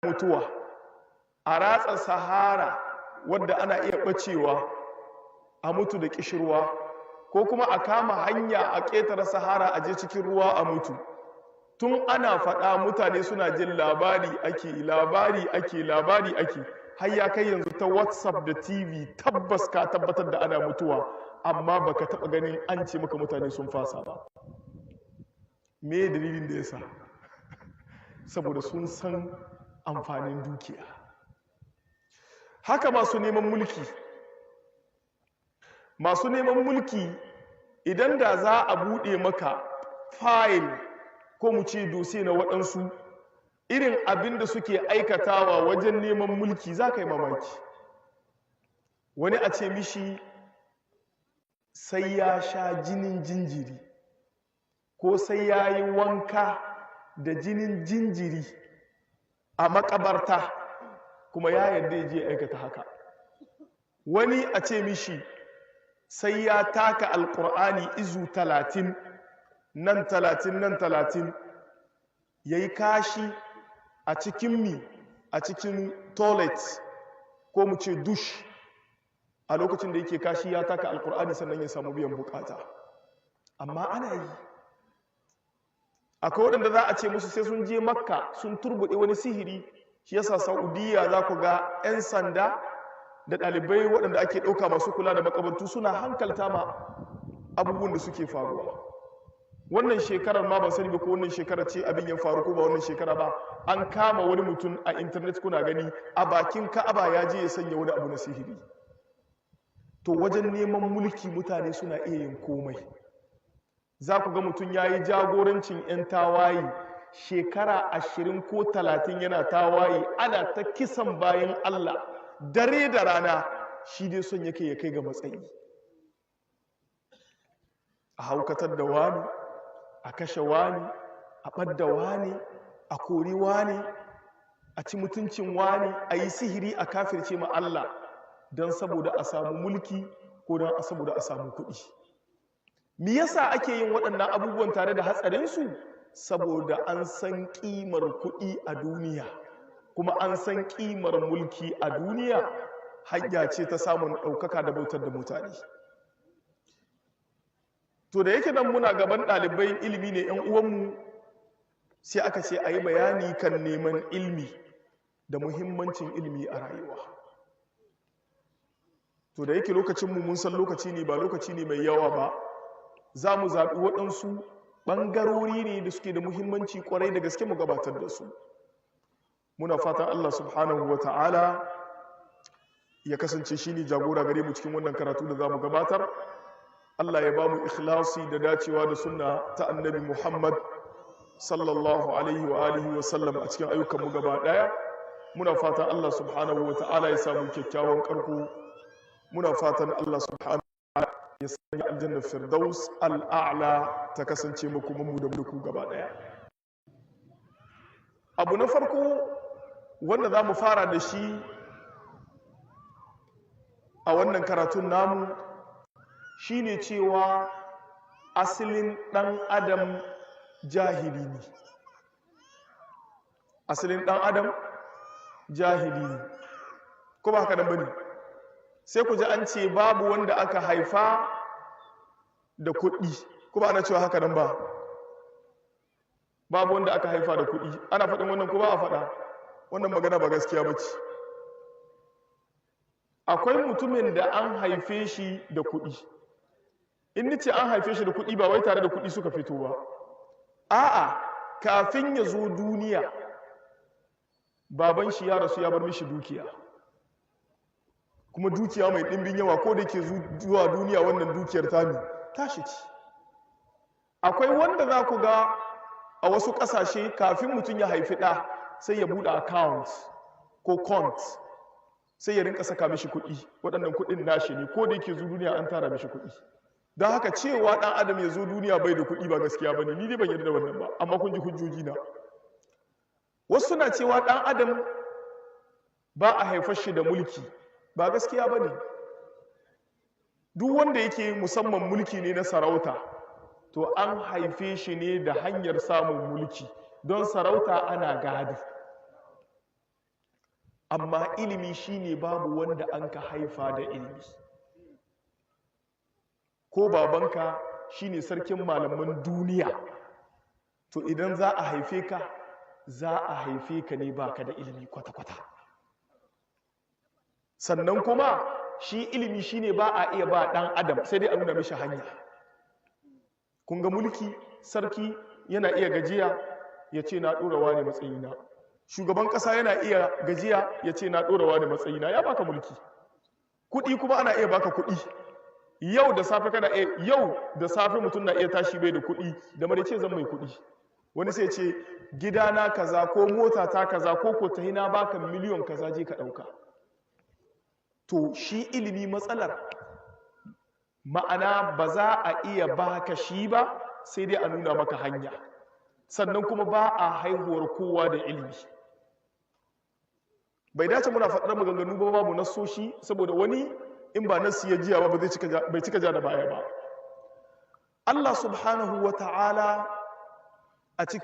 mutuwa a ratsa sahara wadda ana iya ɓacewa a mutu da ƙishirwa, ko kuma a kama hanya a ƙetare sahara a je cikin ruwa a mutu. Tun ana faɗa mutane suna jin labari ake har ya kai yanzu ta WhatsApp da TV tabbas ka tabbatar da ana mutuwa, amma baka taɓa ganin an ce maka mutane sun fasa ba. Me dalilin da yasa? Saboda sun san amfanin dukiya. Haka masu neman mulki idan da za a buɗe maka fayil ko mu ce dose na waɗansu irin abin da suke aikatawa wajen neman mulki za ka yi mamaki. Wani a ce mishi sai ya sha jinin jinjiri ko sai ya yi wanka da jinin jinjiri a makabarta, kuma ya yarda ya je aikata haka. Wani a ce mishi sai ya taka alkur'ani izu 30 nan 30 ya yi kashi a cikin toilet ko mu ce dush, a lokacin da yake kashi ya taka alkur'ani sannan ya samu biyan bukata. Amma ana yi. Akwai waɗanda za a ce musu sai sun je Makka sun turbuɗe wani sihiri, shi yasa Saudiya za ku ga 'yan sanda da ɗalibai waɗanda ake ɗauka masu kula da makabantu suna hankalta ma abubuwan da suke faruwa. Wannan shekarar ma ban sani ba ko wannan shekarar ce abin ya faru ko ba wannan shekara ba, an kama wani mutum a intanet kuna gani a bakin Ka'aba ya je ya sanya wani abu na sihiri. To wajen neman mulki mutane suna iya yin komai. Za ku ga mutum ya yi jagorancin 'yan tawaye shekara 20 ko 30 yana tawaye, ana ta kisan bayan Allah dare da rana, shi dai son yake ya kai ga matsayi. A haukatar da wani, a kashe wani, a ɓadda wani, a kori wani, a ci mutuncin wani, a yi sihiri a kafirce ma Allah don saboda a samu mulki ko don saboda a samu kuɗi. Me yasa ake yin waɗannan abubuwan tare da hatsarinsu? Saboda an san ƙimar kuɗi a duniya, kuma an san ƙimar mulki a duniya hanya ce ta samun ɗaukaka da bautar da mutane. To da yake nan muna gaban ɗalibai ilimi ne 'yan uwanmu, sai aka ce a yi bayani kan neman ilmi da muhimmancin ilmi a rayuwa. To da yake lokacinmu mun san lokaci ne ba lokaci ne mai yawa ba, za mu zaɓi waɗansu ɓangarori ne da suke da muhimmanci ƙwarai da gaske mu gabatar da su. Muna fatan Allah subhanahu wa ta'ala ya kasance shi ne jagora gare mu cikin wannan karatu da za mu gabatar. Allah ya ba mu ikhlasi da dacewa da sunna ta annabi Muhammad sallallahu alaihi wa alihi wa sallam a cikin ayyukanmu gaba ɗaya. Muna fatan Allah subhanahu wa ta'ala ya samu kyakkyawan ƙarko. Muna fatan Allah subhanahu wa ta'ala ya sanya aljannar firdaus al'a'la ta kasance makomanmu da mulku gaba ɗaya. Abu na farko wanda za mu fara da shi a wannan karatun namu shine cewa asalin ɗan adam jahili ne. Asalin ɗan adam jahili ne. Ko ba haka nan bane? Sai ku ji an ce babu wanda aka haifa da kuɗi. Ko ba ana cewa haka nan ba? Babu wanda aka haifa da kuɗi. Ana faɗin wannan ko ba a faɗa? Wannan magana ba gaskiya ba ce. Akwai mutumin da an haife shi da kuɗi. In nace an haife shi da kuɗi ba wai tare da kuɗi suka fito ba. A'a, kafin ya zo duniya baban shi ya rasu ya bar mishi dukiya. Kuma dukiya mai ɗimbin yawa, ko da yake zuwa duniya wannan dukiyar tashi ce. Akwai wanda za ku ga a wasu ƙasashe kafin mutum ya haifi ɗa sai ya buɗe account ko cont sai ya rinka saka mishi kuɗi. Waɗannan kuɗin nashi ne, ko da yake zuwa duniya an tara mishi kuɗi. Don haka cewa ɗan adam ya zo duniya bai da kuɗi ba gaskiya ba ne, ni dai ban yarda da wannan ba, amma kun ji hujjoji na. Wasu suna cewa ɗan adam ba a haifar shi da mulki, ba gaskiya ba ne. Duk wanda yake musamman mulki ne na sarauta, to an haife shi ne da hanyar samun mulki, don sarauta ana gado. amma ilimi shine babu wanda an ka haifa da ilimi. Ko babanka shine sarkin malaman duniya, to idan za a haife ka, za a haife ka ne baka da ilimi kwata-kwata. Sannan kuma shi ilimi shine ba a iya ba ɗan adam, sai dai a nuna mishi hanya. Kun ga mulki, sarki yana iya gajiya ya ce na ɗorawa ne matsayina. Shugaban ƙasa yana iya gajiya ya ce na ɗorawa ne matsayina, ya baka mulki. Kuɗi kuma ana iya baka kuɗi. Yau da safe mutum na iya tashi bai da kuɗi, da maraice zan mai kuɗi. Wani sai ce gidana kaza ko mota ta kaza ko ta hina baka miliyon kaza je ka ɗauka. To shi ilimi matsalar ma'ana ba za a iya baka shi ba, sai dai a nuna maka hanya. Sannan kuma ba a haihuwar kowa da ilimi. Bai dace muna faɗar maganganu ba babu nassoshi, saboda wani in ba nassi ya jiya ba bai cika ja da baya ba. Allah subhanahu wa ta'ala a cikin